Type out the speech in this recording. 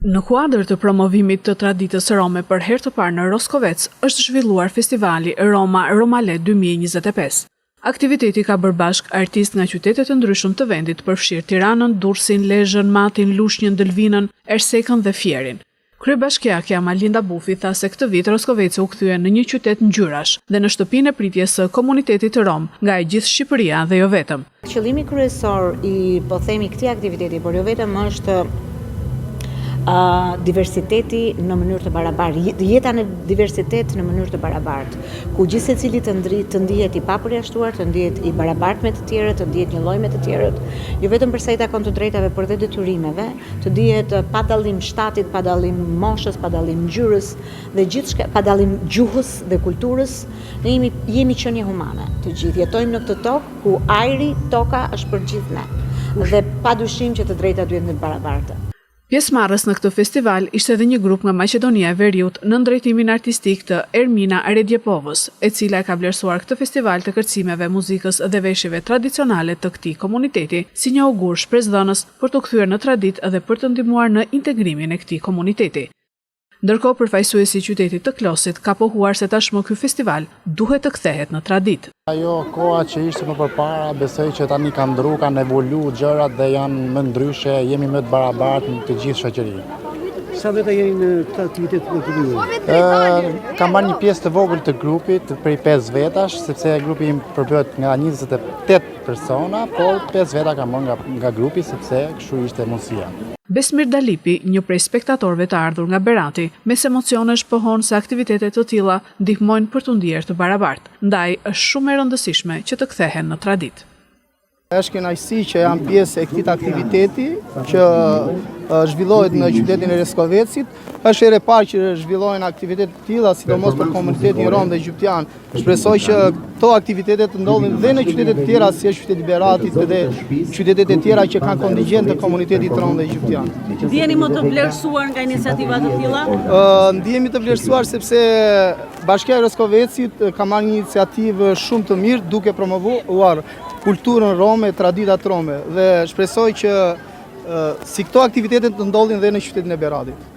Në kuadër të promovimit të traditës rome për herë të parë në Roskovec, është zhvilluar festivali Roma Romale 2025. Aktiviteti ka bërë bashk artistë nga qytete të ndryshëm të vendit, përfshirë Tiranën, Durrësin, Lezhën, Matin, Lushnjën, Dëlvinën, Ersekën dhe Fierin. Kryebashkiakja Malinda Bufi tha se këtë vit Roskoveci u kthye në një qytet ngjyrash dhe në shtëpinë e pritjes së komunitetit rom nga e gjithë Shqipëria dhe jo vetëm. Qëllimi kryesor i këtij aktiviteti, por jo vetëm, është diversiteti në mënyrë të barabartë, jeta në diversitet në mënyrë të barabartë, ku gjithë secili të ndihet i papërjashtuar, të ndihet i barabartë me të tjerët, të ndihet një lloj me të tjerët, jo vetëm për sa i takon të drejtave, por dhe detyrimeve, të ndihet pa dallim shtatit, pa dallim moshës, pa dallim ngjyrës dhe gjithçka, pa dallim gjuhës dhe kulturës. Ne jemi qenie humane, të gjithë jetojmë në këtë tokë ku ajri, toka është për gjithë ne. Dhe padyshim që të drejtat duhet të barabarta. Pjesëmarrës në këtë festival ishte edhe një grup nga Maqedonia e Veriut në drejtimin artistik të Ermina Aredjepovës, e cila ka vlerësuar këtë festival të kërcimeve, muzikës dhe veshjeve tradicionale të këtij komuniteti si një augur shpresdhënës për të kthyer në traditë dhe për të ndihmuar në integrimin e këtij komuniteti. Ndërkohë, përfaqësuesi i qytetit të Klosit ka pohuar se tashmë ky festival duhet të kthehet në traditë. Ajo koha që ishte më përpara, besoj që tani kanë ndruar, kanë evoluar gjërat dhe janë më ndryshe, jemi më të barabartë në të gjithë shoqërinë. Sa veta jeni në këtë aktivitet në të vijim? Kam marrë një pjesë të vogël të grupit, prej 5 vetash, sepse grupi im përbëhet nga 28 persona, por 5 veta kam marrë nga grupi sepse kështu ishte mundësia. Besmir Dalipi, një prej spektatorëve të ardhur nga Berati, mes emocionesh pohon se aktivitetet të tilla ndihmojnë për të ndier të barabartë, ndaj është shumë e rëndësishme që të kthehen në traditë. Është kënaqësi që jam pjesë e këtij aktiviteti që zhvillohet në qytetin e Roskovecit. Është herë e parë që zhvillohen aktivitete të tilla, sidomos për komunitetin rom dhe egyptian. Shpresoj që këto aktivitete të ndodhin dhe në qytete të tjera, si është qyteti i Beratit dhe qytetet e tjera që kanë kontingjent të komunitetit rom dhe egyptian. Ndjeni më të vlerësuar nga iniciativa të tilla? Ndjemi të vlerësuar sepse Bashkia e Roskovecit ka marrë një iniciativë shumë të mirë duke promovuar kulturën rome, traditat rome dhe shpresoj që si këto aktivitetet të ndodhin dhe në qytetin e Beratit.